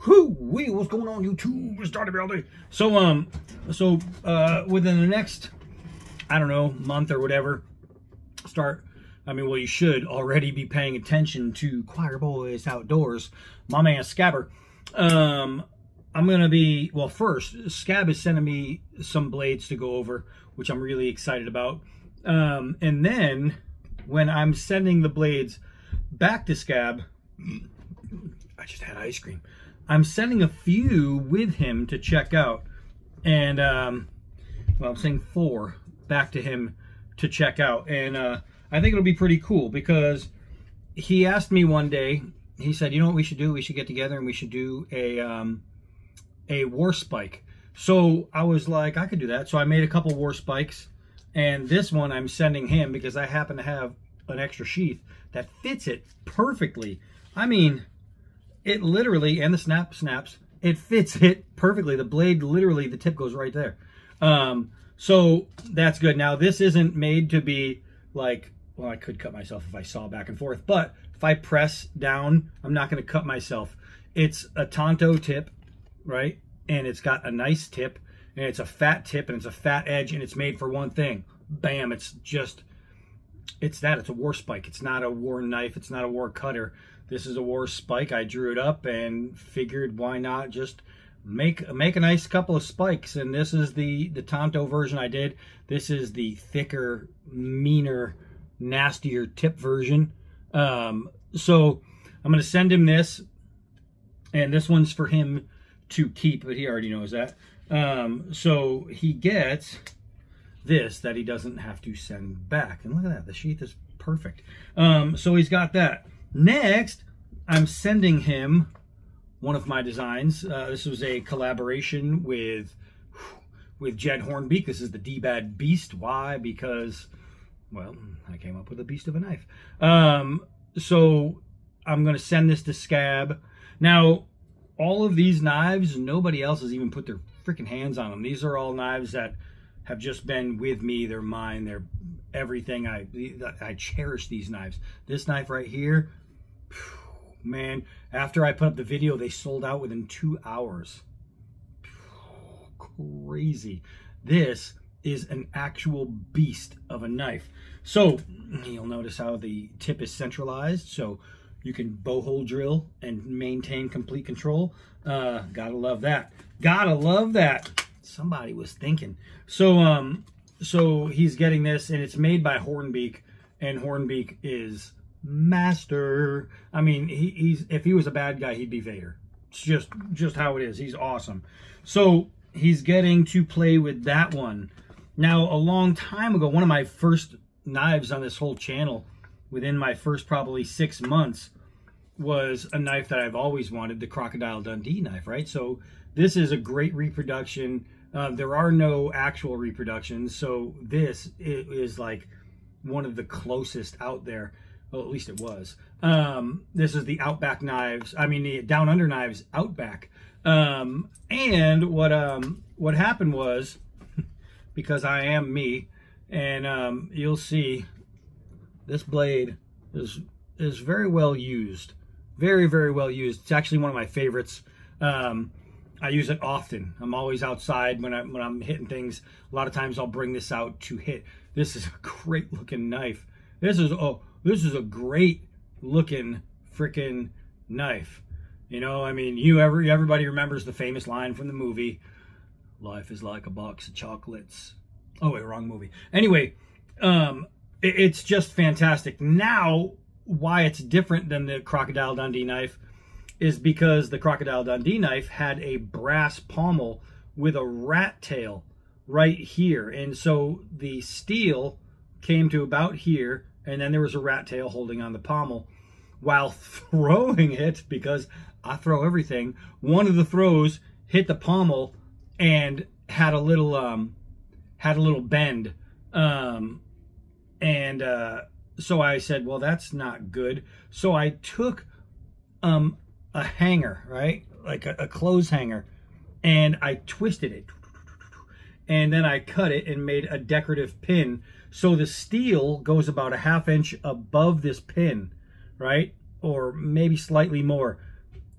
Whoo-wee, what's going on, YouTube? It's Donnie all day. So within the next, I don't know, month or whatever, you should already be paying attention to Choir Boys Outdoors, my man Scabber. I'm gonna be, well, first, Scab is sending me some blades to go over, which I'm really excited about. And then when I'm sending the blades back to Scab, I just had ice cream. I'm sending a few with him to check out. And, well, I'm saying 4 back to him to check out. And I think it'll be pretty cool because he asked me one day, he said, you know what we should do? We should get together and we should do a war spike. So I was like, I could do that. So I made a couple war spikes. And this one I'm sending him because I happen to have an extra sheath that fits it perfectly. I mean, it literally, and the snaps, it fits it perfectly. The blade, literally, the tip goes right there. So that's good. Now, this isn't made to be like, well, I could cut myself if I saw back and forth, but if I press down, I'm not going to cut myself. It's a Tonto tip, right? And it's got a nice tip, and it's a fat tip, and it's a fat edge, and it's made for one thing. Bam, it's a war spike. It's not a war knife. It's not a war cutter. This is a war spike. I drew it up and figured why not just make a nice couple of spikes. And this is the Tonto version I did. This is the thicker, meaner, nastier tip version. So I'm going to send him this, and this one's for him to keep, but he already knows that. So he gets this that he doesn't have to send back. And look at that, the sheath is perfect. So he's got that. Next, I'm sending him one of my designs. This was a collaboration with Jed Hornbeak. This is the Debad Beast. Why? Because, well, I came up with a beast of a knife. So I'm going to send this to Scab. Now, all of these knives, nobody else has even put their freaking hands on them. These are all knives that have just been with me. They're mine. They're everything. I cherish these knives. This knife right here, man, after I put up the video, they sold out within 2 hours. Crazy. This is an actual beast of a knife. So you'll notice how the tip is centralized, so you can bow hole drill and maintain complete control. Gotta love that. Gotta love that. Somebody was thinking. So so he's getting this, and it's made by Hornbeak, and Hornbeak is master. I mean, he's if he was a bad guy, he'd be Vader. It's just how it is. He's awesome. So he's getting to play with that one. Now, a long time ago, one of my first knives on this whole channel, within my first probably 6 months, was a knife that I've always wanted, the Crocodile Dundee knife, right? So this is a great reproduction. There are no actual reproductions, so this is like one of the closest out there. Well, at least it was. This is the Outback knives. I mean, the Down Under knives Outback. And what happened was, because I am me, and you'll see, this blade is very well used. Very, very well used. It's actually one of my favorites. I use it often. I'm always outside when I'm hitting things. A lot of times I'll bring this out to hit. This is a great looking knife. This is a great looking freaking knife. You know, I mean, everybody remembers the famous line from the movie, "Life is like a box of chocolates." Oh wait, wrong movie. Anyway, it's just fantastic. Now, why it's different than the Crocodile Dundee knife is because the Crocodile Dundee knife had a brass pommel with a rat tail right here. And so the steel came to about here, and then there was a rat tail holding on the pommel. While throwing it, because I throw everything, one of the throws hit the pommel and had a little bend. So I said, well, that's not good. So I took a hanger, right? Like a clothes hanger, and I twisted it. And then I cut it and made a decorative pin. So the steel goes about a 1/2 inch above this pin, right? Or maybe slightly more.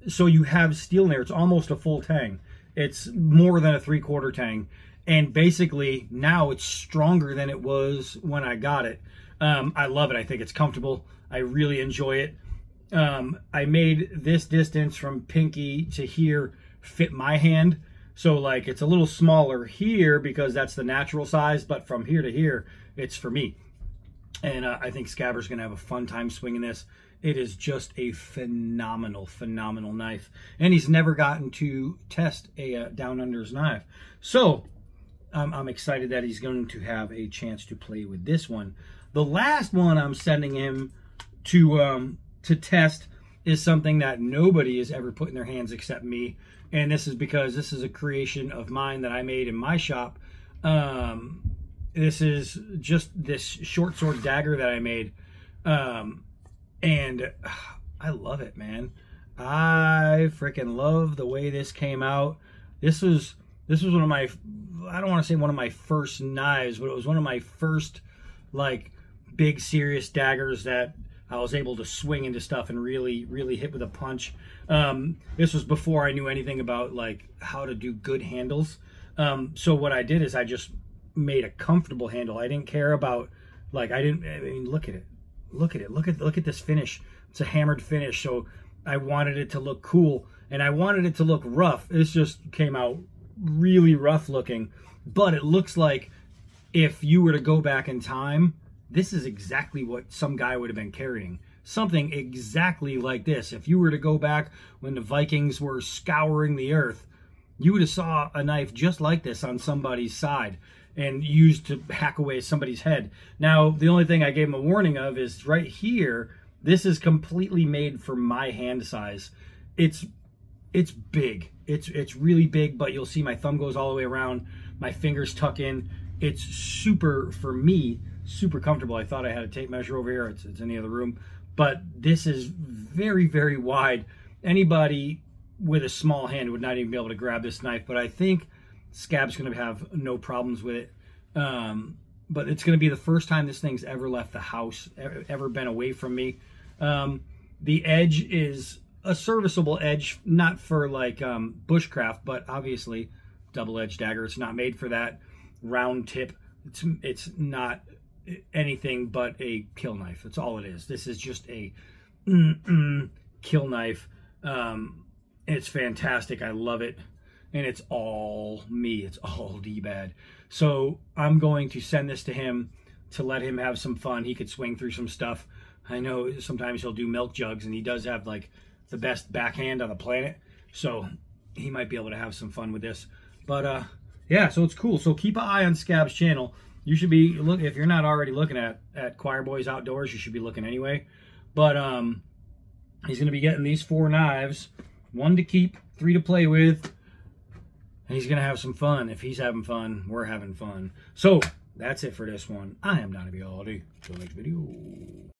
So you have steel in there. It's almost a full tang. It's more than a 3/4 tang. And basically, now it's stronger than it was when I got it. I love it. I think it's comfortable. I really enjoy it. I made this distance from pinky to here fit my hand. So, like, it's a little smaller here because that's the natural size. But from here to here, it's for me. And I think Scabber's going to have a fun time swinging this. It is just a phenomenal, phenomenal knife. And he's never gotten to test a Down Under's knife. So I'm excited that he's going to have a chance to play with this one. The last one I'm sending him to test is something that nobody has ever put in their hands except me. And this is because this is a creation of mine that I made in my shop. This is just this short sword dagger that I made. And I love it, man. I freaking love the way this came out. This was one of my, I don't want to say one of my first knives, but it was one of my first, like, big serious daggers that I was able to swing into stuff and really, really hit with a punch. This was before I knew anything about, like, how to do good handles. So what I did is I just made a comfortable handle. I didn't care about, like, I mean, look at it. Look at it. Look at this finish. It's a hammered finish. So I wanted it to look cool and I wanted it to look rough. This just came out really rough looking, but it looks like if you were to go back in time, this is exactly what some guy would have been carrying. Something exactly like this. If you were to go back when the Vikings were scouring the earth, you would have saw a knife just like this on somebody's side and used to hack away somebody's head. Now, the only thing I gave him a warning of is right here, this is completely made for my hand size. It's big. It's really big, but you'll see my thumb goes all the way around. My fingers tuck in. It's super, for me, super comfortable. I thought I had a tape measure over here. It's in the other room. But this is very, very wide. Anybody with a small hand would not even be able to grab this knife, but I think Scab's going to have no problems with it. But it's going to be the first time this thing's ever left the house, ever been away from me. The edge is a serviceable edge, not for like bushcraft, but obviously double-edged dagger. It's not made for that round tip. It's not anything but a kill knife. That's all it is. This is just a kill knife. It's fantastic. I love it. And it's all me. It's all Debad. So I'm going to send this to him to let him have some fun. He could swing through some stuff. I know sometimes he'll do milk jugs, and he does have like the best backhand on the planet. So he might be able to have some fun with this. But yeah, so it's cool. So keep an eye on Scab's channel. You should be look if you're not already looking at Choir Boys Outdoors. You should be looking anyway. But he's going to be getting these 4 knives, 1 to keep, 3 to play with. And he's going to have some fun. If he's having fun, we're having fun. So, that's it for this one. I am Donnie. Till next video.